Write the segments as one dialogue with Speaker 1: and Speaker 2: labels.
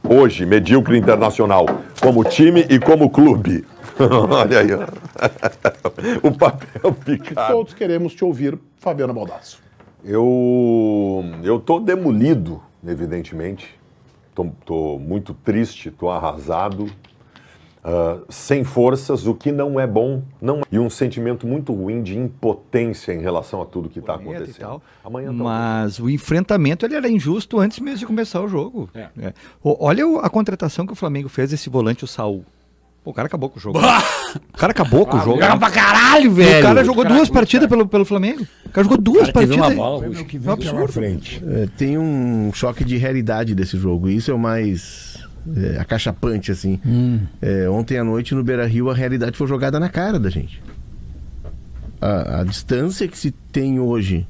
Speaker 1: hoje, medíocre Internacional, como time e como clube. Olha aí, ó. O papel picado.
Speaker 2: Todos queremos te ouvir, Fabiano Baldassi.
Speaker 1: Eu tô demolido, evidentemente. Tô muito triste, tô arrasado. Sem forças, o que não é bom, e um sentimento muito ruim de impotência em relação a tudo que está acontecendo.
Speaker 3: Mas o enfrentamento ele era injusto antes mesmo de começar o jogo. Olha a contratação que o Flamengo fez, esse volante, o Saul. Pô, o cara acabou com o jogo. O cara acabou com o jogo.
Speaker 4: Joga pra caralho, velho.
Speaker 3: E o cara jogou duas partidas pelo Flamengo. O cara jogou duas partidas.
Speaker 4: Uma bola,
Speaker 3: É um absurdo.
Speaker 5: Frente. Tem um choque de realidade desse jogo. Isso é o mais acachapante, assim. Ontem à noite no Beira-Rio a realidade foi jogada na cara da gente. A distância que se tem hoje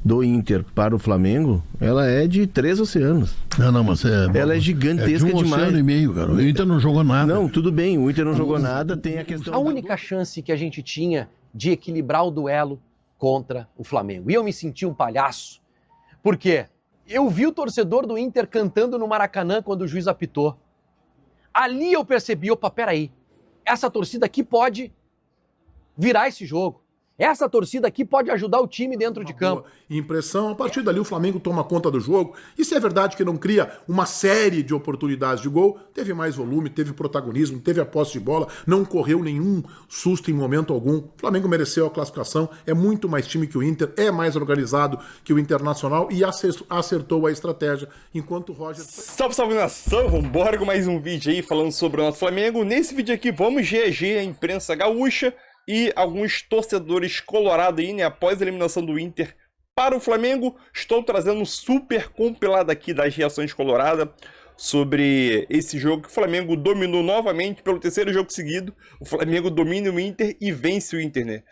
Speaker 5: do Inter para o Flamengo, ela é de 3 oceanos.
Speaker 6: Não, mas
Speaker 5: ela é gigantesca
Speaker 6: de um
Speaker 5: demais.
Speaker 6: oceano e meio, cara. O Inter não jogou nada.
Speaker 5: Não, tudo bem, o Inter não jogou nada, tem a questão...
Speaker 7: A única chance que a gente tinha de equilibrar o duelo contra o Flamengo. E eu me senti um palhaço. Por quê? Eu vi o torcedor do Inter cantando no Maracanã quando o juiz apitou. Ali eu percebi, opa, peraí, essa torcida aqui pode virar esse jogo. Essa torcida aqui pode ajudar o time dentro de campo.
Speaker 2: Impressão, a partir dali o Flamengo toma conta do jogo. E se é verdade que não cria uma série de oportunidades de gol, teve mais volume, teve protagonismo, teve a posse de bola, não correu nenhum susto em momento algum. O Flamengo mereceu a classificação, é muito mais time que o Inter, é mais organizado que o Internacional e acertou a estratégia, enquanto o Roger...
Speaker 8: Salve, salve nação, vambora com mais um vídeo aí falando sobre o nosso Flamengo. Nesse vídeo aqui vamos reagir à imprensa gaúcha e alguns torcedores colorados aí, né, após a eliminação do Inter para o Flamengo. Estou trazendo um super compilado aqui das reações coloradas sobre esse jogo que o Flamengo dominou novamente pelo terceiro jogo seguido. O Flamengo domina o Inter e vence o Inter, né?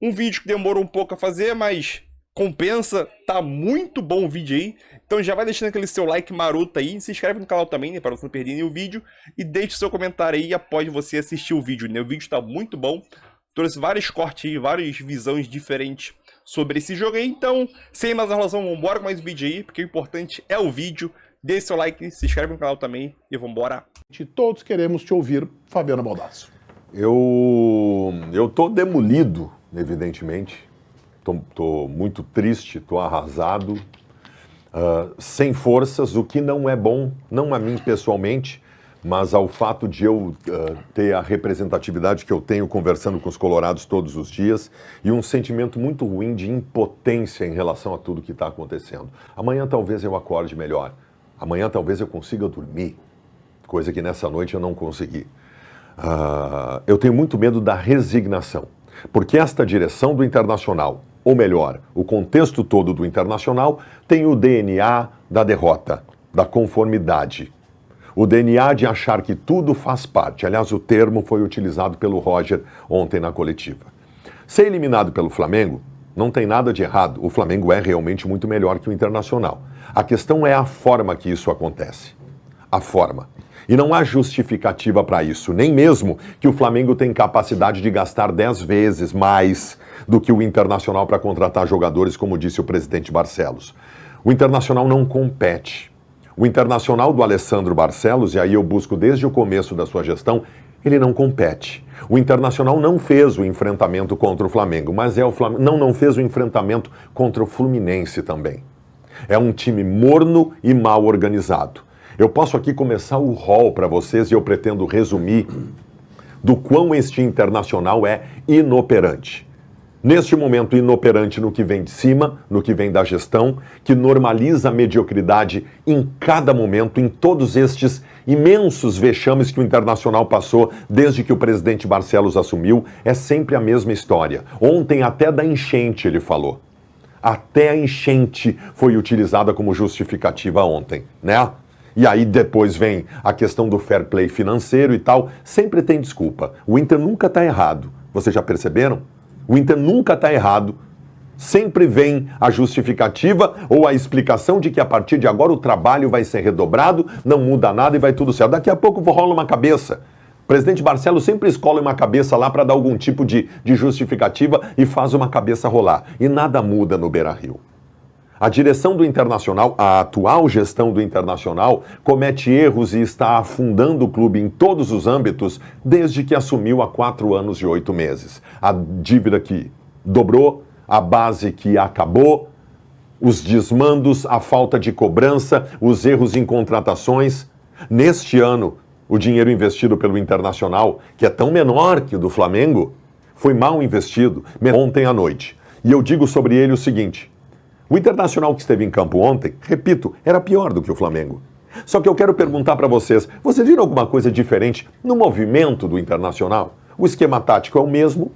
Speaker 8: Um vídeo que demorou um pouco a fazer, mas compensa, tá muito bom o vídeo aí. Então já vai deixando aquele seu like maroto aí, se inscreve no canal também, né, para você não perder nenhum vídeo, e deixe seu comentário aí após você assistir o vídeo, né? O vídeo tá muito bom. Trouxe vários cortes aí, várias visões diferentes sobre esse jogo aí. Então, sem mais enrolação, vambora com mais um vídeo aí, porque o importante é o vídeo. Deixe seu like, se inscreve no canal também e vambora.
Speaker 2: Todos queremos te ouvir, Fabiano Baldassi.
Speaker 1: Eu tô demolido, evidentemente. Tô muito triste, tô arrasado. Sem forças, o que não é bom, não a mim pessoalmente, mas ao fato de eu ter a representatividade que eu tenho conversando com os colorados todos os dias e um sentimento muito ruim de impotência em relação a tudo que está acontecendo. Amanhã talvez eu acorde melhor, amanhã talvez eu consiga dormir, coisa que nessa noite eu não consegui. Eu tenho muito medo da resignação, porque esta direção do Internacional, ou melhor, o contexto todo do Internacional, tem o DNA da derrota, da conformidade. O DNA de achar que tudo faz parte. Aliás, o termo foi utilizado pelo Roger ontem na coletiva. Ser eliminado pelo Flamengo não tem nada de errado. O Flamengo é realmente muito melhor que o Internacional. A questão é a forma que isso acontece. A forma. E não há justificativa para isso. Nem mesmo que o Flamengo tem capacidade de gastar 10 vezes mais do que o Internacional para contratar jogadores, como disse o presidente Barcelos. O Internacional não compete. O Internacional do Alessandro Barcelos, e aí eu busco desde o começo da sua gestão, ele não compete. O Internacional não fez o enfrentamento contra o Flamengo, mas o Flamengo não fez o enfrentamento contra o Fluminense também. É um time morno e mal organizado. Eu posso aqui começar o rol para vocês e eu pretendo resumir do quão este Internacional é inoperante. Neste momento inoperante no que vem de cima, no que vem da gestão, que normaliza a mediocridade em cada momento, em todos estes imensos vexames que o Internacional passou desde que o presidente Barcelos assumiu, é sempre a mesma história. Ontem até da enchente ele falou. Até a enchente foi utilizada como justificativa ontem, né? E aí depois vem a questão do fair play financeiro e tal, sempre tem desculpa. O Inter nunca está errado, vocês já perceberam? O Inter nunca está errado, sempre vem a justificativa ou a explicação de que a partir de agora o trabalho vai ser redobrado, não muda nada e vai tudo certo. Daqui a pouco rola uma cabeça. O presidente Barcelos sempre escolhe uma cabeça lá para dar algum tipo de justificativa e faz uma cabeça rolar. E nada muda no Beira-Rio. A direção do Internacional, a atual gestão do Internacional, comete erros e está afundando o clube em todos os âmbitos desde que assumiu há 4 anos e 8 meses. A dívida que dobrou, a base que acabou, os desmandos, a falta de cobrança, os erros em contratações. Neste ano, o dinheiro investido pelo Internacional, que é tão menor que o do Flamengo, foi mal investido ontem à noite. E eu digo sobre ele o seguinte: o Internacional que esteve em campo ontem, repito, era pior do que o Flamengo. Só que eu quero perguntar para vocês viram alguma coisa diferente no movimento do Internacional? O esquema tático é o mesmo,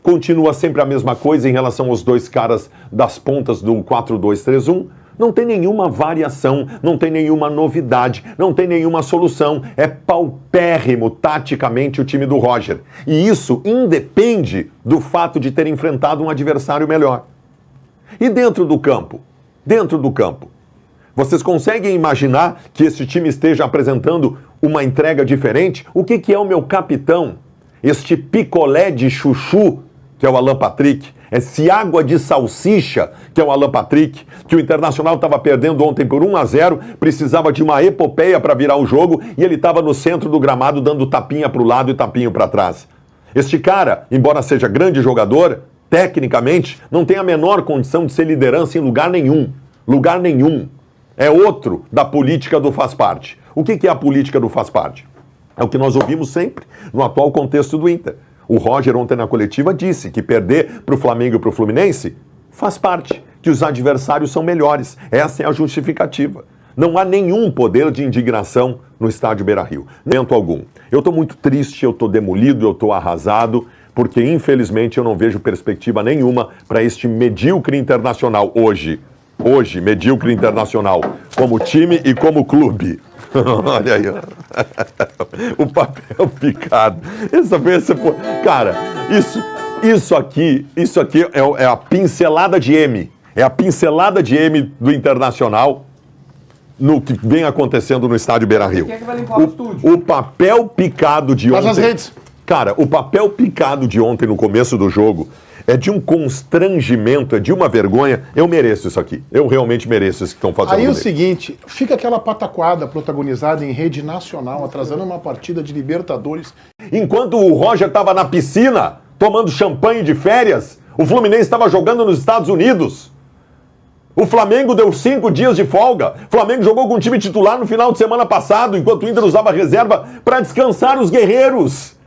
Speaker 1: continua sempre a mesma coisa em relação aos 2 caras das pontas do 4-2-3-1, não tem nenhuma variação, não tem nenhuma novidade, não tem nenhuma solução, é paupérrimo taticamente o time do Roger. E isso independe do fato de ter enfrentado um adversário melhor. E dentro do campo, vocês conseguem imaginar que esse time esteja apresentando uma entrega diferente? O que é o meu capitão? Este picolé de chuchu, que é o Alan Patrick, esse água de salsicha, que é o Alan Patrick, que o Internacional estava perdendo ontem por 1-0, precisava de uma epopeia para virar o jogo e ele estava no centro do gramado dando tapinha para o lado e tapinha para trás. Este cara, embora seja grande jogador, tecnicamente, não tem a menor condição de ser liderança em lugar nenhum. Lugar nenhum. É outro da política do faz parte. O que é a política do faz parte? É o que nós ouvimos sempre no atual contexto do Inter. O Roger ontem na coletiva disse que perder para o Flamengo e para o Fluminense faz parte, que os adversários são melhores. Essa é a justificativa. Não há nenhum poder de indignação no estádio Beira-Rio. Momento algum. Eu estou muito triste, eu estou demolido, eu estou arrasado, porque infelizmente eu não vejo perspectiva nenhuma para este medíocre Internacional hoje, medíocre Internacional, como time e como clube. Olha aí, ó. O papel picado. Cara, isso aqui é a pincelada de M. É a pincelada de M do Internacional no que vem acontecendo no estádio Beira-Rio.
Speaker 4: Quem é que vai limpar o estúdio?
Speaker 1: O papel picado de ontem...
Speaker 2: Faz as redes.
Speaker 1: Cara, o papel picado de ontem no começo do jogo é de um constrangimento, é de uma vergonha. Eu mereço isso aqui. Eu realmente mereço isso que estão fazendo.
Speaker 2: Aí
Speaker 1: comigo.
Speaker 2: o seguinte, fica aquela pataquada protagonizada em rede nacional, atrasando uma partida de Libertadores.
Speaker 1: Enquanto o Roger estava na piscina, tomando champanhe de férias, o Fluminense estava jogando nos Estados Unidos. O Flamengo deu 5 dias de folga. O Flamengo jogou com o time titular no final de semana passado, enquanto o Inter usava reserva para descansar os guerreiros.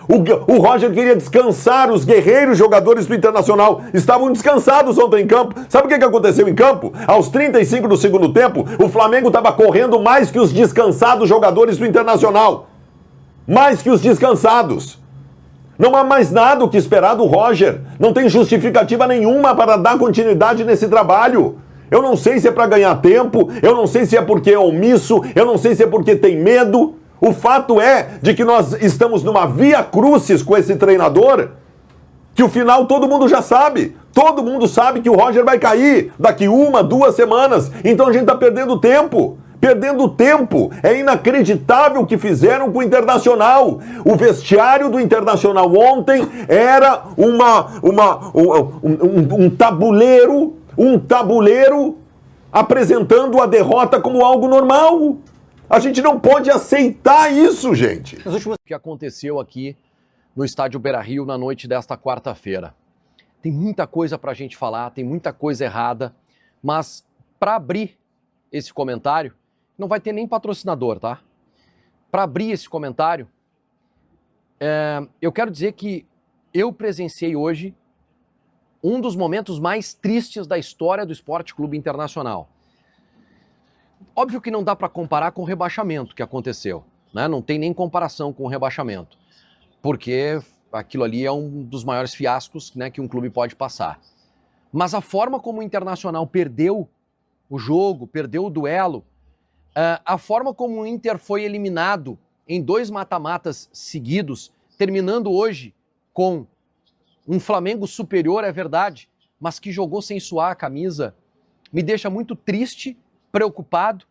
Speaker 1: O Roger queria descansar os guerreiros jogadores do Internacional. Estavam descansados ontem em campo. Sabe o que aconteceu em campo? Aos 35 do segundo tempo, o Flamengo estava correndo mais que os descansados jogadores do Internacional. Mais que os descansados. Não há mais nada o que esperar do Roger. Não tem justificativa nenhuma para dar continuidade nesse trabalho. Eu não sei se é para ganhar tempo, eu não sei se é porque é omisso, eu não sei se é porque tem medo. O fato é de que nós estamos numa via crucis com esse treinador, que o final todo mundo já sabe. Todo mundo sabe que o Roger vai cair daqui 1, 2 semanas. Então a gente está perdendo tempo. Perdendo tempo. É inacreditável o que fizeram com o Internacional. O vestiário do Internacional ontem era um tabuleiro apresentando a derrota como algo normal. A gente não pode aceitar isso, gente.
Speaker 7: O que aconteceu aqui no estádio Beira-Rio na noite desta quarta-feira. Tem muita coisa pra gente falar, tem muita coisa errada, mas para abrir esse comentário, não vai ter nem patrocinador, tá? Para abrir esse comentário, eu quero dizer que eu presenciei hoje um dos momentos mais tristes da história do Esporte Clube Internacional. Óbvio que não dá para comparar com o rebaixamento que aconteceu, né? Não tem nem comparação com o rebaixamento, porque aquilo ali é um dos maiores fiascos, né, que um clube pode passar. Mas a forma como o Internacional perdeu o jogo, perdeu o duelo, a forma como o Inter foi eliminado em 2 mata-matas seguidos, terminando hoje com um Flamengo superior, é verdade, mas que jogou sem suar a camisa, me deixa muito triste, preocupado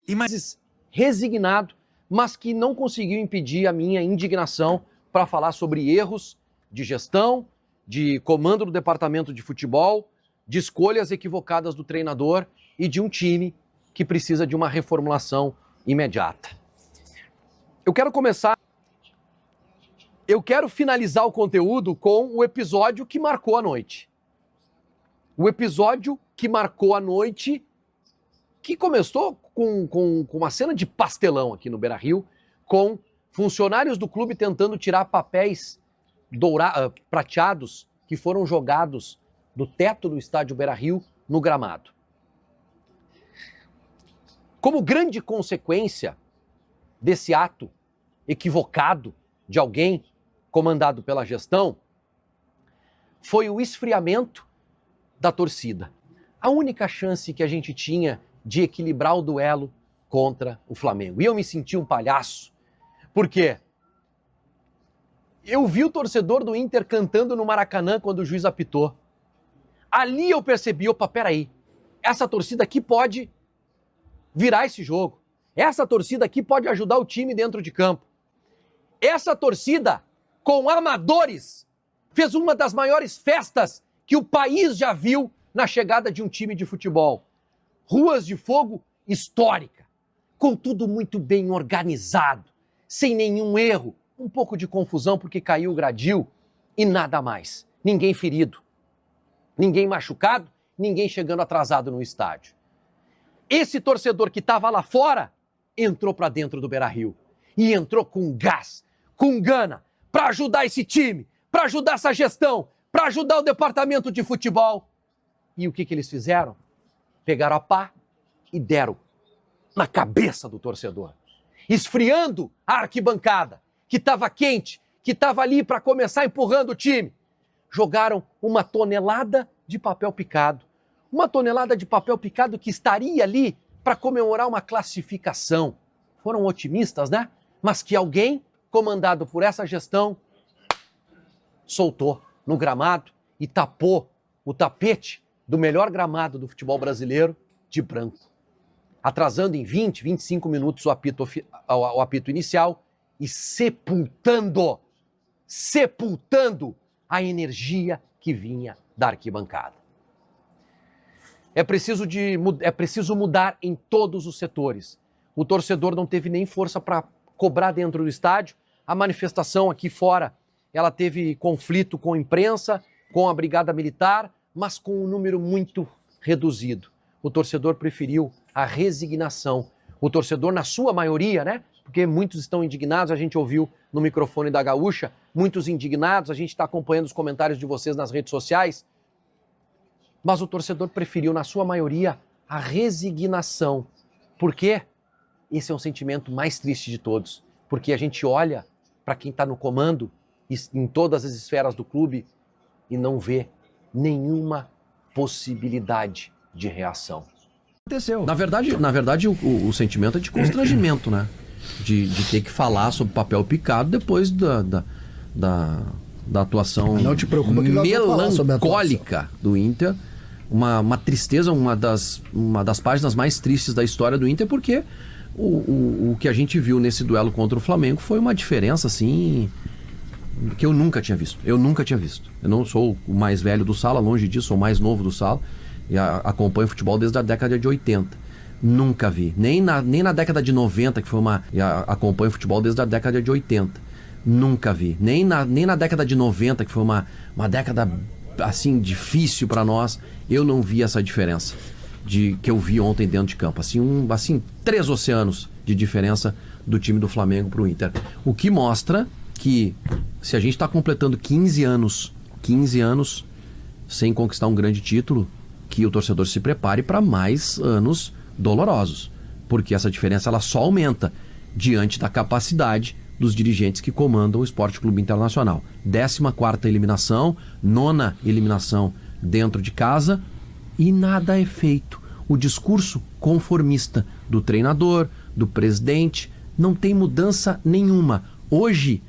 Speaker 7: e mais resignado, mas que não conseguiu impedir a minha indignação para falar sobre erros de gestão, de comando do departamento de futebol, de escolhas equivocadas do treinador e de um time que precisa de uma reformulação imediata. Eu quero finalizar o conteúdo com o episódio que marcou a noite. O episódio que marcou a noite, que começou com uma cena de pastelão aqui no Beira-Rio, com funcionários do clube tentando tirar papéis prateados que foram jogados do teto do estádio Beira-Rio no gramado. Como grande consequência desse ato equivocado de alguém comandado pela gestão, foi o esfriamento da torcida. A única chance que a gente tinha de equilibrar o duelo contra o Flamengo. E eu me senti um palhaço, porque eu vi o torcedor do Inter cantando no Maracanã quando o juiz apitou. Ali eu percebi, opa, peraí, essa torcida aqui pode virar esse jogo. Essa torcida aqui pode ajudar o time dentro de campo. Essa torcida, com amadores, fez uma das maiores festas que o país já viu na chegada de um time de futebol. Ruas de fogo histórica, com tudo muito bem organizado, sem nenhum erro, um pouco de confusão porque caiu o gradil e nada mais. Ninguém ferido, ninguém machucado, ninguém chegando atrasado no estádio. Esse torcedor que estava lá fora entrou para dentro do Beira-Rio e entrou com gás, com gana, para ajudar esse time, para ajudar essa gestão, para ajudar o departamento de futebol. E o que eles fizeram? Pegaram a pá e deram na cabeça do torcedor, esfriando a arquibancada, que estava quente, que estava ali para começar empurrando o time. Jogaram uma tonelada de papel picado. Uma tonelada de papel picado que estaria ali para comemorar uma classificação. Foram otimistas, né? Mas que alguém, comandado por essa gestão, soltou no gramado e tapou o tapete do melhor gramado do futebol brasileiro de branco, atrasando em 20, 25 minutos o apito inicial e sepultando a energia que vinha da arquibancada. É preciso mudar em todos os setores. O torcedor não teve nem força para cobrar dentro do estádio. A manifestação aqui fora, ela teve conflito com a imprensa, com a brigada militar, mas com um número muito reduzido. O torcedor preferiu a resignação. O torcedor, na sua maioria, né? Porque muitos estão indignados, a gente ouviu no microfone da Gaúcha, muitos indignados, a gente está acompanhando os comentários de vocês nas redes sociais. Mas o torcedor preferiu, na sua maioria, a resignação. Por quê? Esse é um sentimento mais triste de todos. Porque a gente olha para quem está no comando, em todas as esferas do clube, e não vê nenhuma possibilidade de reação.
Speaker 4: Aconteceu. Na verdade o sentimento é de constrangimento, né? De ter que falar sobre papel picado depois da atuação
Speaker 6: não te preocupa que nós vamos falar sobre a
Speaker 4: melancólica do Inter. Uma tristeza, uma das páginas mais tristes da história do Inter, porque o que a gente viu nesse duelo contra o Flamengo foi uma diferença, assim, que eu nunca tinha visto. Eu não sou o mais velho do Sala, longe disso, sou o mais novo do Sala, e acompanho futebol desde a década de 80. Nunca vi. Nem na década de 90, que foi acompanho futebol desde a década de 80. Nunca vi. Nem na década de 90, que foi uma década, assim, difícil para nós, eu não vi essa diferença que eu vi ontem dentro de campo. Assim, 3 oceanos de diferença do time do Flamengo pro Inter. O que mostra que, se a gente está completando 15 anos sem conquistar um grande título, que o torcedor se prepare para mais anos dolorosos, porque essa diferença ela só aumenta diante da capacidade dos dirigentes que comandam o Sport Clube Internacional. 14ª eliminação, 9ª eliminação dentro de casa, e nada é feito. O discurso conformista do treinador, do presidente, não tem mudança nenhuma. Hoje,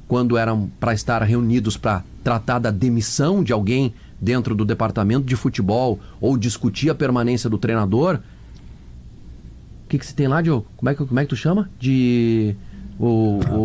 Speaker 4: quando eram para estar reunidos para tratar da demissão de alguém dentro do departamento de futebol ou discutir a permanência do treinador, o que você tem lá, Diogo? Como é que tu chama?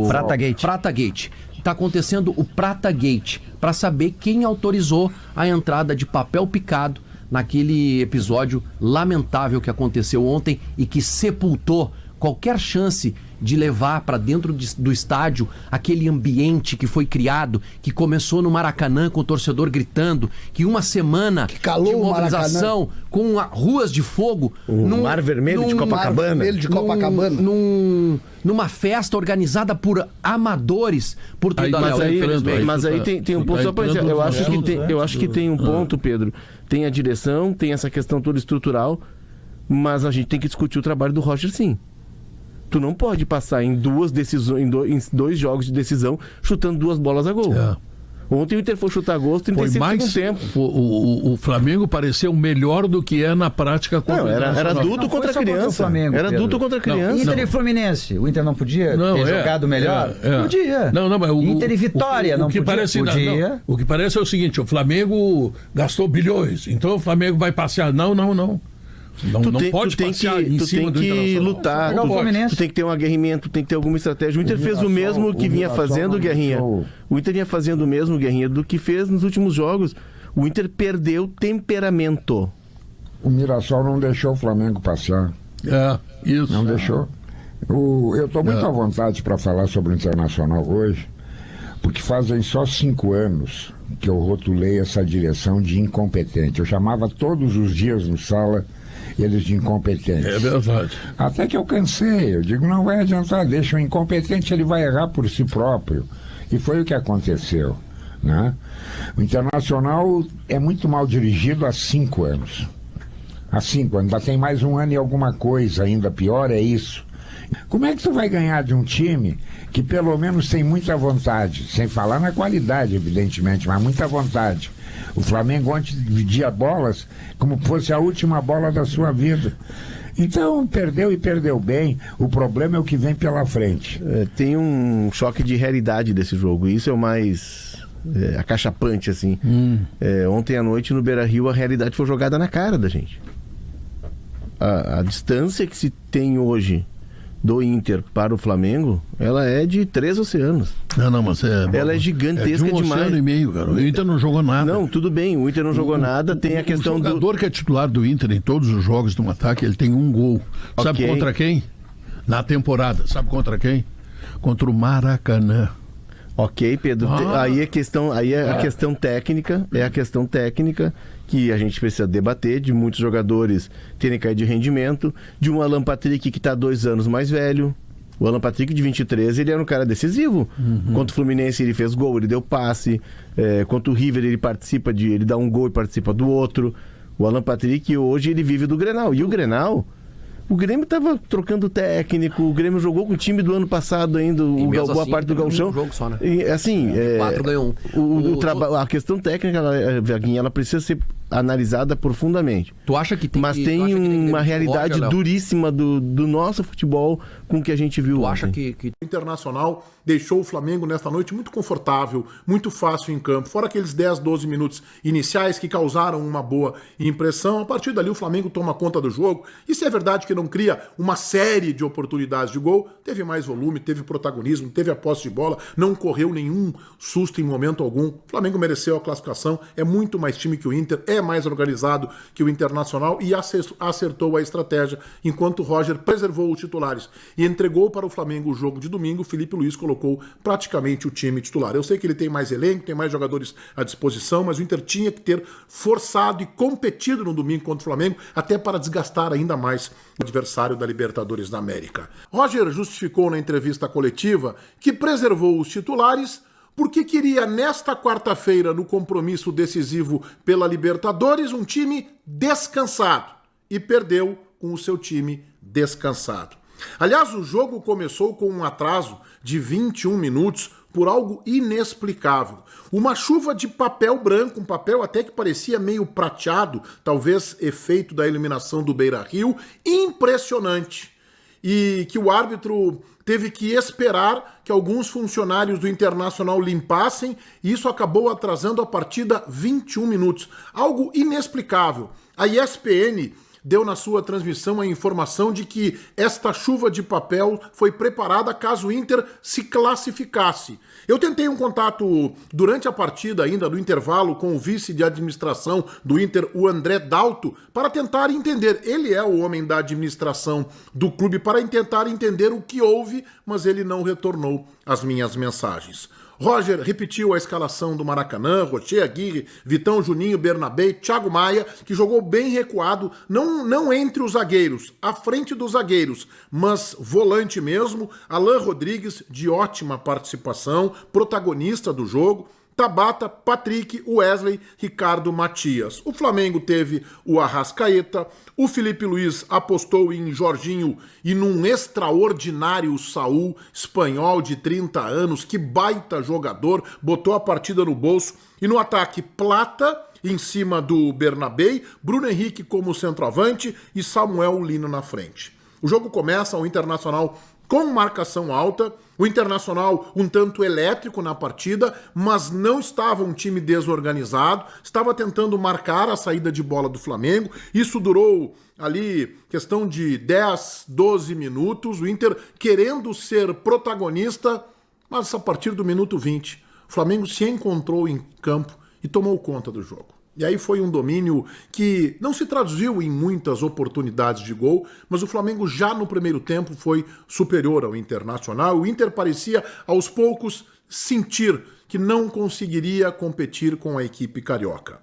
Speaker 4: Prata Gate. está acontecendo o Prata Gate, para saber quem autorizou a entrada de papel picado naquele episódio lamentável que aconteceu ontem e que sepultou qualquer chance de levar para dentro do estádio aquele ambiente que foi criado, que começou no Maracanã com o torcedor gritando, que uma semana de mobilização com ruas de fogo,
Speaker 5: Mar Vermelho de Copacabana,
Speaker 4: numa festa organizada por amadores, por
Speaker 5: mas aí tem um ponto só para dizer, eu acho que tem um ponto, Pedro, tem a direção, tem essa questão toda estrutural, mas a gente tem que discutir o trabalho do Roger, sim. Tu não pode passar em em 2 jogos de decisão chutando 2 bolas a gol. Ontem o Inter foi chutar gol, 35 segundos tempo.
Speaker 9: O Flamengo pareceu melhor do que é na prática contra o Internacional.
Speaker 5: Era adulto contra criança.
Speaker 6: Flamengo,
Speaker 5: era adulto contra criança.
Speaker 6: Inter e Fluminense. O Inter não podia ter jogado melhor? Podia.
Speaker 9: Mas
Speaker 6: Inter e Vitória não podia.
Speaker 9: O que parece é o seguinte, o Flamengo gastou bilhões, então o Flamengo vai passear. Não pode passear em cima do Internacional. Tu tem que lutar, tu tem que ter um aguerrimento, tem que ter alguma estratégia. O Inter fez o mesmo que vinha fazendo, Guerrinha. O Inter vinha fazendo o mesmo, Guerrinha, do que fez nos últimos jogos. O Inter perdeu temperamento.
Speaker 10: O Mirassol não deixou o Flamengo passear.
Speaker 9: Isso.
Speaker 10: Não deixou. Eu estou muito à vontade para falar sobre o Internacional hoje, porque fazem só 5 anos que eu rotulei essa direção de incompetente. Eu chamava todos os dias no sala eles de incompetentes.
Speaker 9: É verdade.
Speaker 10: Até que eu cansei, eu digo, não vai adiantar, deixa o incompetente, ele vai errar por si próprio. E foi o que aconteceu, né? O Internacional é muito mal dirigido há 5 anos. Há 5 anos, ainda tem mais 1 ano e alguma coisa, ainda pior é isso. Como é que tu vai ganhar de um time que pelo menos tem muita vontade, sem falar na qualidade, evidentemente, mas muita vontade? O Flamengo ontem dividia bolas como fosse a última bola da sua vida. Então, perdeu e perdeu bem. O problema é o que vem pela frente.
Speaker 5: Tem um choque de realidade desse jogo. Isso é o mais acachapante, assim. Ontem à noite, no Beira-Rio, a realidade foi jogada na cara da gente. A distância que se tem hoje do Inter para o Flamengo, ela é de 3 oceanos.
Speaker 9: Mas
Speaker 5: ela é gigantesca demais.
Speaker 9: 1,5 oceano, cara. O Inter não jogou nada.
Speaker 5: Não, tudo bem, o Inter não jogou nada, tem a questão
Speaker 9: do... O jogador que é titular do Inter em todos os jogos do ataque, ele tem 1 gol. Sabe contra quem? Na temporada, sabe contra quem? Contra o Maracanã.
Speaker 5: Ok, Pedro, aí a questão técnica, que a gente precisa debater, de muitos jogadores terem caído de rendimento, de um Alan Patrick que está 2 anos mais velho. O Alan Patrick de 23, ele era um cara decisivo. Contra o Fluminense ele fez gol, ele deu passe. Contra o River ele dá um gol e participa do outro. O Alan Patrick hoje ele vive do Grenal. E o Grenal, o Grêmio estava trocando técnico, o Grêmio jogou com o time do ano passado ainda, boa parte do Gauchão.
Speaker 7: Só, né?
Speaker 5: E, assim,
Speaker 7: 4 ganhou 1.
Speaker 5: A questão técnica, ela precisa ser analisada profundamente.
Speaker 4: Tu acha que tem
Speaker 5: Mas tem uma realidade duríssima do nosso futebol com o que a gente viu.
Speaker 4: Tu acha
Speaker 5: ontem.
Speaker 4: que
Speaker 2: O Internacional deixou o Flamengo nesta noite muito confortável, muito fácil em campo, fora aqueles 10, 12 minutos iniciais que causaram uma boa impressão. A partir dali o Flamengo toma conta do jogo, e se é verdade que não cria uma série de oportunidades de gol, teve mais volume, teve protagonismo, teve a posse de bola, não correu nenhum susto em momento algum. O Flamengo mereceu a classificação, é muito mais time que o Inter, é mais organizado que o Internacional e acertou a estratégia, enquanto o Roger preservou os titulares e entregou para o Flamengo o jogo de domingo. O Felipe Luiz colocou praticamente o time titular. Eu sei que ele tem mais elenco, tem mais jogadores à disposição, mas o Inter tinha que ter forçado e competido no domingo contra o Flamengo, até para desgastar ainda mais o adversário da Libertadores da América. Roger justificou na entrevista coletiva que preservou os titulares porque queria, nesta quarta-feira, no compromisso decisivo pela Libertadores, um time descansado. E perdeu com o seu time descansado. Aliás, o jogo começou com um atraso de 21 minutos por algo inexplicável. Uma chuva de papel branco, um papel até que parecia meio prateado, talvez efeito da eliminação do Beira-Rio, impressionante. E que o árbitro teve que esperar que alguns funcionários do Internacional limpassem, e isso acabou atrasando a partida 21 minutos. Algo inexplicável. A ESPN deu na sua transmissão a informação de que esta chuva de papel foi preparada caso o Inter se classificasse. Eu tentei um contato durante a partida, ainda no intervalo, com o vice de administração do Inter, o André Dalto, para tentar entender. Ele é o homem da administração do clube, para tentar entender o que houve, mas ele não retornou as minhas mensagens. Roger repetiu a escalação do Maracanã, Rocher, Aguirre, Vitão, Juninho, Bernabé, Thiago Maia, que jogou bem recuado, não entre os zagueiros, à frente dos zagueiros, mas volante mesmo, Alan Rodrigues, de ótima participação, protagonista do jogo, Tabata, Patrick, Wesley, Ricardo, Matias. O Flamengo teve o Arrascaeta, o Felipe Luiz apostou em Jorginho e num extraordinário Saúl, espanhol de 30 anos, que baita jogador, botou a partida no bolso. E no ataque, Plata em cima do Bernabé, Bruno Henrique como centroavante e Samuel Lino na frente. O jogo começa, o Internacional com marcação alta, o Internacional um tanto elétrico na partida, mas não estava um time desorganizado, estava tentando marcar a saída de bola do Flamengo. Isso durou ali questão de 10, 12 minutos, o Inter querendo ser protagonista, mas a partir do minuto 20, o Flamengo se encontrou em campo e tomou conta do jogo. E aí foi um domínio que não se traduziu em muitas oportunidades de gol, mas o Flamengo já no primeiro tempo foi superior ao Internacional. O Inter parecia, aos poucos, sentir que não conseguiria competir com a equipe carioca.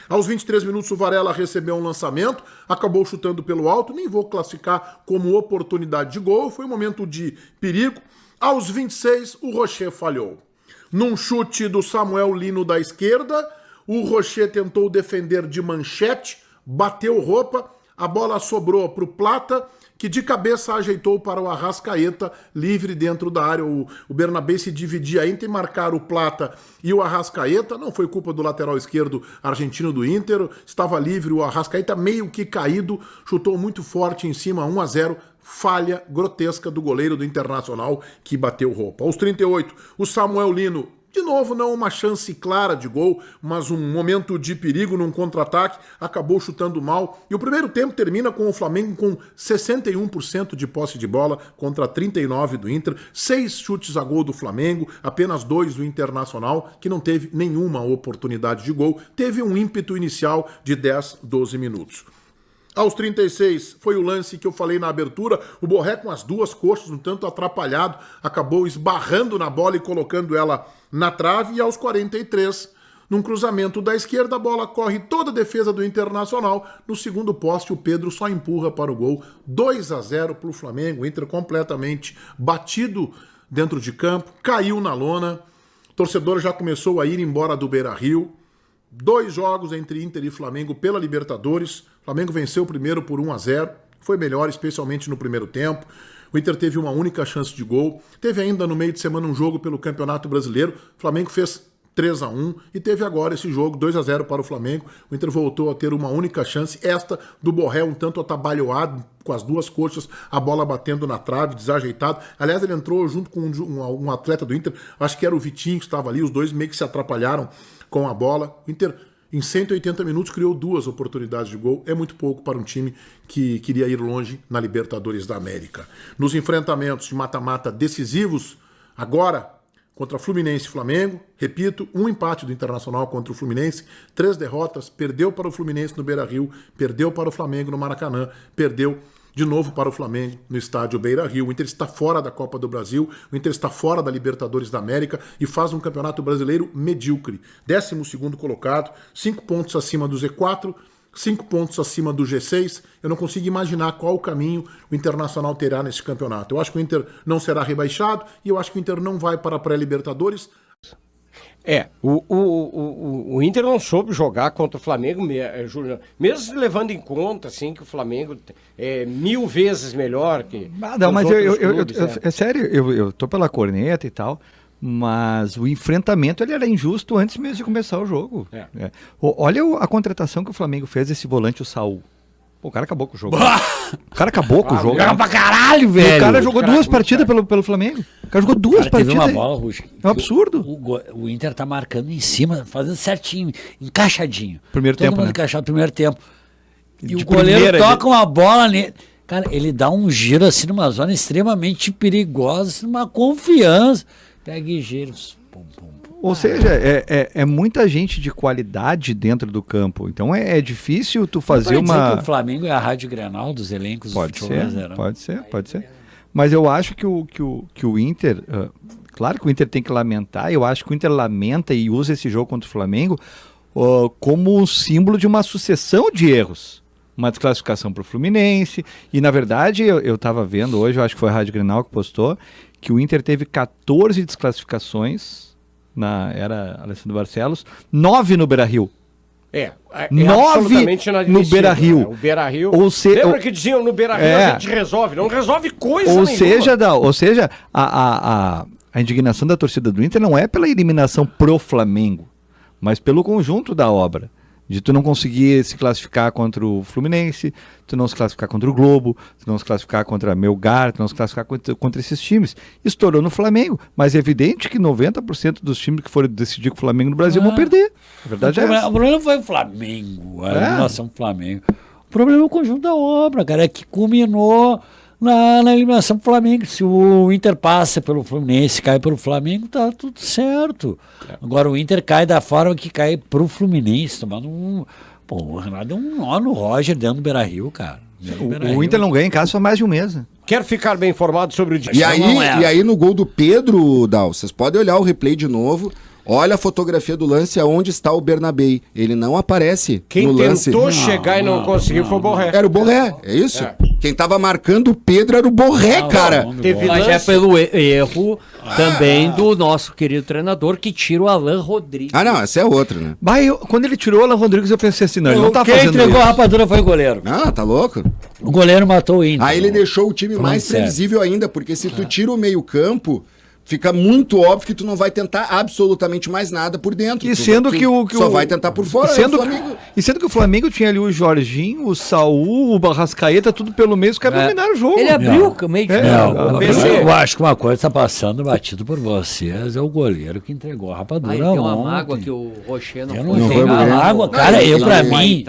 Speaker 2: Aos 23 minutos o Varela recebeu um lançamento, acabou chutando pelo alto, nem vou classificar como oportunidade de gol, foi um momento de perigo. Aos 26 o Rocher falhou. Num chute do Samuel Lino da esquerda, o Rocher tentou defender de manchete, bateu roupa, a bola sobrou para o Plata, que de cabeça ajeitou para o Arrascaeta, livre dentro da área. O Bernabé se dividia entre marcar o Plata e o Arrascaeta. Não foi culpa do lateral esquerdo argentino do Inter, estava livre, o Arrascaeta meio que caído, chutou muito forte em cima, 1-0, falha grotesca do goleiro do Internacional que bateu roupa. Aos 38, o Samuel Lino, de novo, não uma chance clara de gol, mas um momento de perigo num contra-ataque, acabou chutando mal. E o primeiro tempo termina com o Flamengo com 61% de posse de bola contra 39% do Inter. 6 chutes a gol do Flamengo, apenas 2 do Internacional, que não teve nenhuma oportunidade de gol. Teve um ímpeto inicial de 10, 12 minutos. Aos 36, foi o lance que eu falei na abertura, o Borré com as duas coxas, um tanto atrapalhado, acabou esbarrando na bola e colocando ela na trave, e aos 43, num cruzamento da esquerda, a bola corre toda a defesa do Internacional, no segundo poste o Pedro só empurra para o gol, 2-0 para o Flamengo, o Inter completamente batido dentro de campo, caiu na lona, o torcedor já começou a ir embora do Beira-Rio. 2 jogos entre Inter e Flamengo pela Libertadores. O Flamengo venceu o primeiro por 1-0. Foi melhor, especialmente no primeiro tempo. O Inter teve uma única chance de gol. Teve ainda no meio de semana um jogo pelo Campeonato Brasileiro. O Flamengo fez 3-1 e teve agora esse jogo 2-0 para o Flamengo. O Inter voltou a ter uma única chance, esta do Borré um tanto atabalhoado, com as duas coxas, a bola batendo na trave, desajeitado. Aliás, ele entrou junto com um atleta do Inter, acho que era o Vitinho que estava ali, os dois meio que se atrapalharam com a bola. O Inter, em 180 minutos, criou 2 oportunidades de gol. É muito pouco para um time que queria ir longe na Libertadores da América. Nos enfrentamentos de mata-mata decisivos, agora, contra Fluminense e Flamengo, repito, um empate do Internacional contra o Fluminense, 3 derrotas, perdeu para o Fluminense no Beira-Rio, perdeu para o Flamengo no Maracanã, perdeu de novo para o Flamengo no estádio Beira-Rio. O Inter está fora da Copa do Brasil, o Inter está fora da Libertadores da América e faz um campeonato brasileiro medíocre. 12º colocado, 5 pontos acima do Z4, 5 pontos acima do G6. Eu não consigo imaginar qual o caminho o Internacional terá nesse campeonato. Eu acho que o Inter não será rebaixado e eu acho que o Inter não vai para a pré-Libertadores.
Speaker 11: O Inter não soube jogar contra o Flamengo, Júnior, mesmo levando em conta assim, que o Flamengo é 1000 vezes melhor que
Speaker 3: não, mas é sério, eu tô pela corneta e tal, mas o enfrentamento ele era injusto antes mesmo de começar o jogo. Olha a contratação que o Flamengo fez, esse volante, o Saúl. Pô, o cara acabou com o jogo. O cara acabou com o jogo.
Speaker 9: Joga pra caralho, velho.
Speaker 3: O cara jogou 2 partidas pelo Flamengo. O cara jogou 2 partidas.
Speaker 12: Teve uma bola, Ruxa.
Speaker 3: É um absurdo.
Speaker 12: O Inter tá marcando em cima, fazendo certinho, encaixadinho.
Speaker 3: Primeiro tempo,
Speaker 12: Todo mundo encaixado no primeiro tempo. E o goleiro toca uma bola nele. Cara, ele dá um giro assim numa zona extremamente perigosa, assim, numa confiança. Pega e giros.
Speaker 3: Ou seja, é muita gente de qualidade dentro do campo. Então é difícil tu fazer uma...
Speaker 12: que o Flamengo é a Rádio Grenal dos elencos
Speaker 3: pode
Speaker 12: do futebol brasileiro.
Speaker 3: Pode ser. Mas eu acho que o Inter... claro que o Inter tem que lamentar. Eu acho que o Inter lamenta e usa esse jogo contra o Flamengo como um símbolo de uma sucessão de erros. Uma desclassificação para o Fluminense. E, na verdade, eu estava vendo hoje, eu acho que foi a Rádio Grenal que postou, que o Inter teve 14 desclassificações... era Alessandro Barcelos, 9 no Beira-Rio. 9 no Beira-Rio.
Speaker 11: O Beira-Rio.
Speaker 3: Lembra
Speaker 11: que diziam no Beira-Rio a gente resolve? Não resolve coisa nenhuma.
Speaker 3: Ou seja, a indignação da torcida do Inter não é pela eliminação pro Flamengo, mas pelo conjunto da obra. De tu não conseguir se classificar contra o Fluminense, tu não se classificar contra o Globo, tu não se classificar contra Melgar, tu não se classificar contra esses times. Estourou no Flamengo, mas é evidente que 90% dos times que forem decidir com o Flamengo no Brasil vão perder. A verdade é essa.
Speaker 12: O problema não foi o Flamengo, a eliminação do Flamengo. O problema é o conjunto da obra, cara, que culminou na eliminação do Flamengo. Se o Inter passa pelo Fluminense, cai pelo Flamengo, tá tudo certo. Agora o Inter cai da forma que cai pro Fluminense, tomando o Renato deu um nó no Roger dentro do Beira-Rio, cara.
Speaker 3: O Inter não ganha em casa há mais de um mês.
Speaker 11: Quero ficar bem informado sobre o dia.
Speaker 13: E aí no gol do Pedro, Dal, vocês podem olhar o replay de novo. Olha a fotografia do lance aonde está o Bernabé. Ele não aparece no lance.
Speaker 11: Quem tentou chegar e não conseguiu foi o Borré.
Speaker 13: Era o Borré, é isso? Quem tava marcando o Pedro era o Borré, cara.
Speaker 14: Mas é pelo erro também do nosso querido treinador que tira o Alan Rodrigues.
Speaker 13: Ah, não, essa é outra, né?
Speaker 3: Quando ele tirou o Alan Rodrigues, eu pensei assim, não, ele não tá fazendo isso.
Speaker 12: Quem entregou a rapadura foi o goleiro.
Speaker 13: Ah, tá louco?
Speaker 12: O goleiro matou o Inter.
Speaker 13: Aí ele deixou o time mais previsível ainda, porque se tu tira o meio-campo, fica muito óbvio que tu não vai tentar absolutamente mais nada por dentro.
Speaker 3: E sendo que o
Speaker 13: só vai tentar por fora.
Speaker 3: E sendo que o Flamengo tinha ali o Jorginho, o Saul, o Barrascaeta, tudo pelo meio, os caras dominaram o jogo.
Speaker 14: Ele abriu o meio de
Speaker 12: eu acho que uma coisa tá passando batido por vocês, é o goleiro que entregou a rapadura.
Speaker 14: Tem uma mágoa que o Rocher não
Speaker 12: foi. Mágoa, cara, pra mim.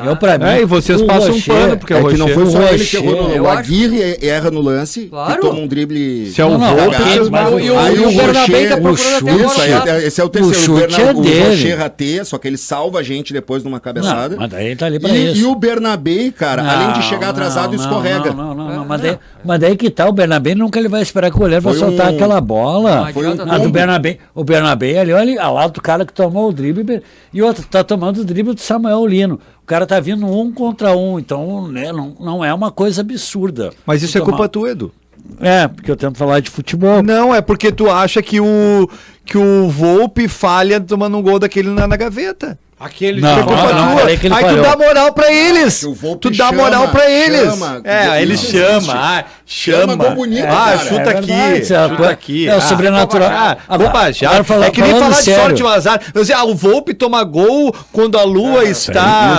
Speaker 3: E vocês passam um pano, porque
Speaker 13: que não foi só ele que errou. O Aguirre erra no lance e toma um drible.
Speaker 3: Se é o Volpe,
Speaker 13: o Bernabé tá procurando esse é o terceiro. O Rocher rateia, só que ele salva a gente depois numa cabeçada.
Speaker 12: Mas daí ele tá ali pra isso.
Speaker 13: E o Bernabé, cara, além de chegar atrasado, escorrega.
Speaker 12: Mas daí que tá, o Bernabé nunca ele vai esperar que o goleiro vai soltar aquela bola. O Bernabé ali, ao lado do cara que tomou o drible, e outro, tá tomando o drible do Samuel Lino. O cara tá vindo 1 contra 1, então né, não é uma coisa absurda.
Speaker 3: Mas isso é culpa tua, Edu.
Speaker 12: Porque eu tento falar de futebol.
Speaker 3: Não, é porque tu acha que o Volpe falha tomando um gol daquele na gaveta.
Speaker 11: Aquele
Speaker 3: não, aí tu dá moral pra eles. Tu dá moral pra eles. Ele chama. Chama.
Speaker 13: Gol bonito,
Speaker 3: chuta aqui. Chuta aqui.
Speaker 12: É o sobrenatural.
Speaker 3: É que nem falar de sorte e azar. O Volpe toma gol quando a lua está.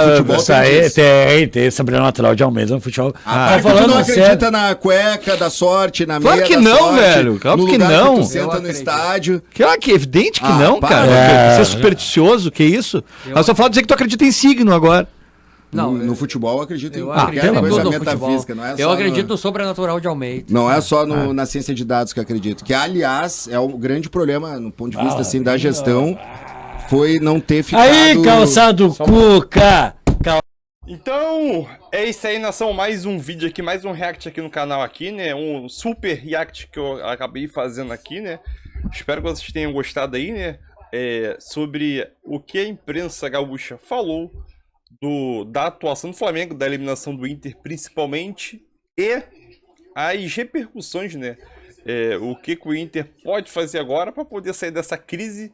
Speaker 12: Tem sobrenatural de Almeida no futebol.
Speaker 13: Tu não acredita na cueca da sorte, na meia da sorte?
Speaker 3: Claro que não, velho. Claro que não.
Speaker 13: Tu senta no estádio.
Speaker 3: Claro que é evidente que não, cara. Você é supersticioso, que isso? Eu só falo dizer que tu acredita em signo agora.
Speaker 13: Não, no futebol eu acredito em
Speaker 14: qualquer coisa metafísica. Não é só eu acredito no sobrenatural de Almeida.
Speaker 13: Não é só na ciência de dados que eu acredito. Que, aliás, é um grande problema, no ponto de vista assim, da gestão, foi não ter ficado...
Speaker 12: Aí, calçado Cuca!
Speaker 8: Então, é isso aí, nação. Mais um vídeo aqui, mais um react aqui no canal aqui, né? Um super react que eu acabei fazendo aqui, né? Espero que vocês tenham gostado aí, né? Sobre o que a imprensa gaúcha falou da atuação do Flamengo, da eliminação do Inter principalmente, e as repercussões, né? O que o Inter pode fazer agora para poder sair dessa crise,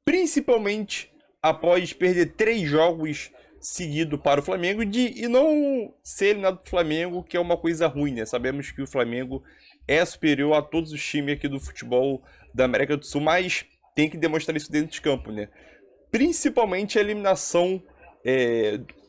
Speaker 8: principalmente após perder 3 jogos seguidos para o Flamengo e não ser eliminado do Flamengo, que é uma coisa ruim, né? Sabemos que o Flamengo é superior a todos os times aqui do futebol da América do Sul, mas tem que demonstrar isso dentro de campo, né? Principalmente a eliminação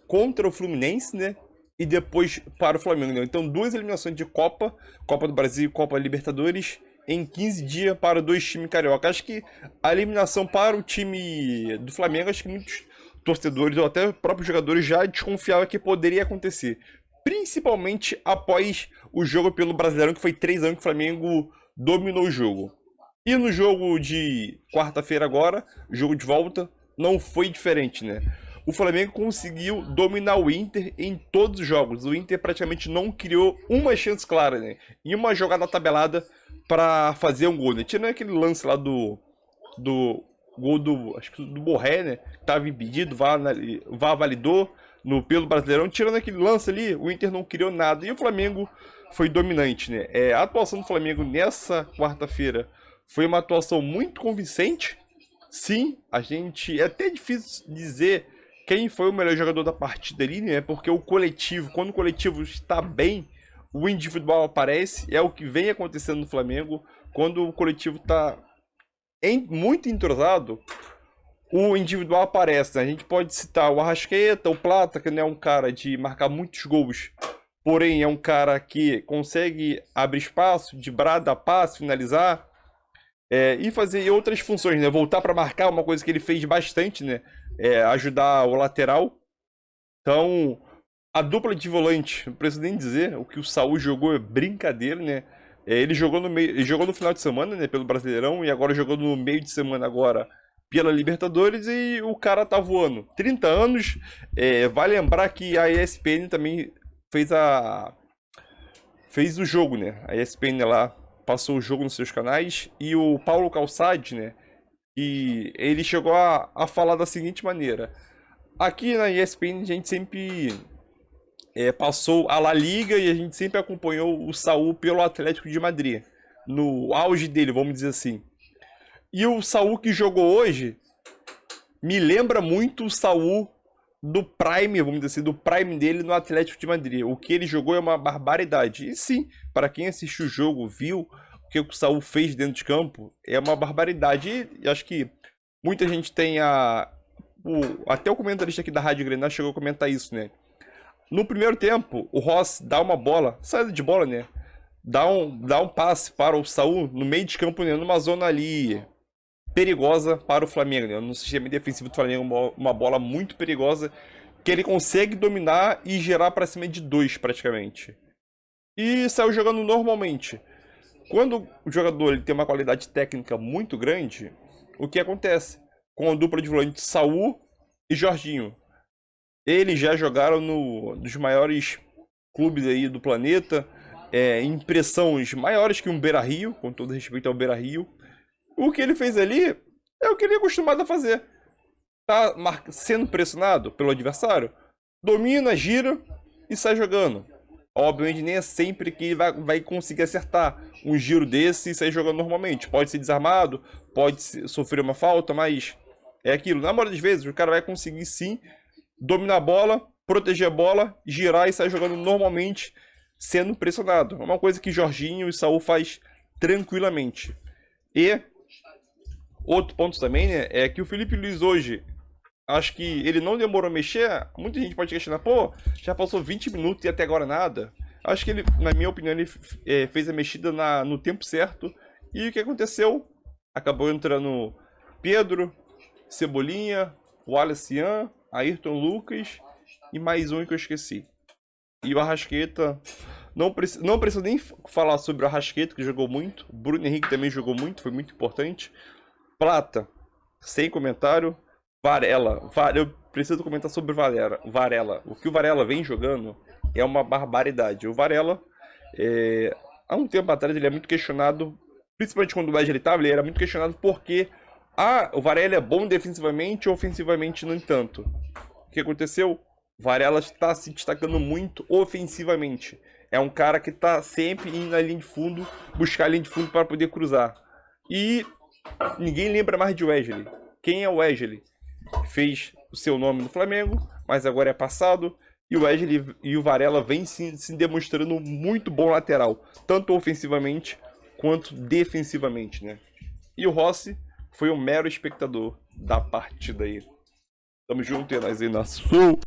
Speaker 8: contra o Fluminense, né? E depois para o Flamengo, né? Então 2 eliminações de Copa do Brasil e Copa Libertadores em 15 dias para 2 times carioca. Acho que a eliminação para o time do Flamengo, acho que muitos torcedores ou até próprios jogadores já desconfiavam que poderia acontecer. Principalmente após o jogo pelo Brasileirão, que foi 3 anos que o Flamengo dominou o jogo. E no jogo de quarta-feira agora, jogo de volta, não foi diferente, né? O Flamengo conseguiu dominar o Inter em todos os jogos. O Inter praticamente não criou uma chance clara, né? E uma jogada tabelada para fazer um gol, né? Tirando aquele lance lá do gol acho que do Borré, né? Tava impedido, VAR validou pelo Brasileirão. Tirando aquele lance ali, o Inter não criou nada. E o Flamengo foi dominante, né? A atuação do Flamengo nessa quarta-feira foi uma atuação muito convincente. Sim, é até difícil dizer quem foi o melhor jogador da partida ali, né? Porque quando o coletivo está bem, o individual aparece. É o que vem acontecendo no Flamengo. Quando o coletivo está muito entrosado, o individual aparece, né? A gente pode citar o Arrascaeta, o Plata, que não é um cara de marcar muitos gols, porém é um cara que consegue abrir espaço, driblar, dar passe, finalizar, e fazer outras funções, né? Voltar para marcar, uma coisa que ele fez bastante, né? Ajudar o lateral. Então, a dupla de volante, não preciso nem dizer, o que o Saúl jogou é brincadeira, né? Ele jogou no final de semana, né, pelo Brasileirão, e agora jogou no meio de semana agora pela Libertadores, e o cara tá voando. 30 anos, vai lembrar que a ESPN também fez o jogo, né? A ESPN lá passou o jogo nos seus canais, e o Paulo Calçade, né, e ele chegou a falar da seguinte maneira: aqui na ESPN a gente sempre passou a La Liga e a gente sempre acompanhou o Saúl pelo Atlético de Madrid, no auge dele, vamos dizer assim. E o Saúl que jogou hoje me lembra muito o Saúl do Prime, vamos dizer assim, do Prime dele no Atlético de Madrid. O que ele jogou é uma barbaridade. E sim, para quem assistiu o jogo, viu o que o Saúl fez dentro de campo, é uma barbaridade. E acho que muita gente tem até o comentarista aqui da Rádio Grenal chegou a comentar isso, né? No primeiro tempo, o Ross dá uma bola, saída de bola, né? Dá um passe para o Saúl no meio de campo, né? Numa zona ali perigosa para o Flamengo, né? No sistema defensivo do Flamengo, uma bola muito perigosa que ele consegue dominar e gerar para cima de 2 praticamente. E saiu jogando normalmente. Quando o jogador ele tem uma qualidade técnica muito grande, o que acontece? Com a dupla de volante Saúl e Jorginho. Eles já jogaram nos maiores clubes aí do planeta, em pressões maiores que um Beira-Rio, com todo respeito ao Beira-Rio. O que ele fez ali é o que ele é acostumado a fazer. Tá sendo pressionado pelo adversário, domina, gira e sai jogando. Obviamente nem é sempre que vai conseguir acertar um giro desse e sair jogando normalmente. Pode ser desarmado, pode sofrer uma falta, mas é aquilo. Na maioria das vezes o cara vai conseguir sim dominar a bola, proteger a bola, girar e sair jogando normalmente, sendo pressionado. É uma coisa que Jorginho e Saúl faz tranquilamente. E outro ponto também, né, é que o Felipe Luiz hoje, acho que ele não demorou a mexer. Muita gente pode questionar, pô, já passou 20 minutos e até agora nada. Acho que ele, na minha opinião, ele fez a mexida no tempo certo. E o que aconteceu? Acabou entrando Pedro, Cebolinha, Wallace Ian, Ayrton Lucas e mais um que eu esqueci. E o Arrascaeta, não preciso nem falar sobre o Arrascaeta, que jogou muito. O Bruno Henrique também jogou muito, foi muito importante. Plata, sem comentário. Varela, eu preciso comentar sobre Varela. O que o Varela vem jogando é uma barbaridade. O Varela, há um tempo atrás, ele é muito questionado, principalmente quando o Wesley estava, ele era muito questionado porque o Varela é bom defensivamente, ofensivamente não tanto. O que aconteceu? O Varela está se destacando muito ofensivamente. É um cara que está sempre indo na linha de fundo, buscar a linha de fundo para poder cruzar. E ninguém lembra mais de Wesley. Quem é o Wesley? Fez o seu nome no Flamengo, mas agora é passado. E o Wesley e o Varela vêm se demonstrando muito bom lateral, tanto ofensivamente quanto defensivamente, né? E o Rossi foi um mero espectador da partida aí. Tamo junto, e nós aí na Sul.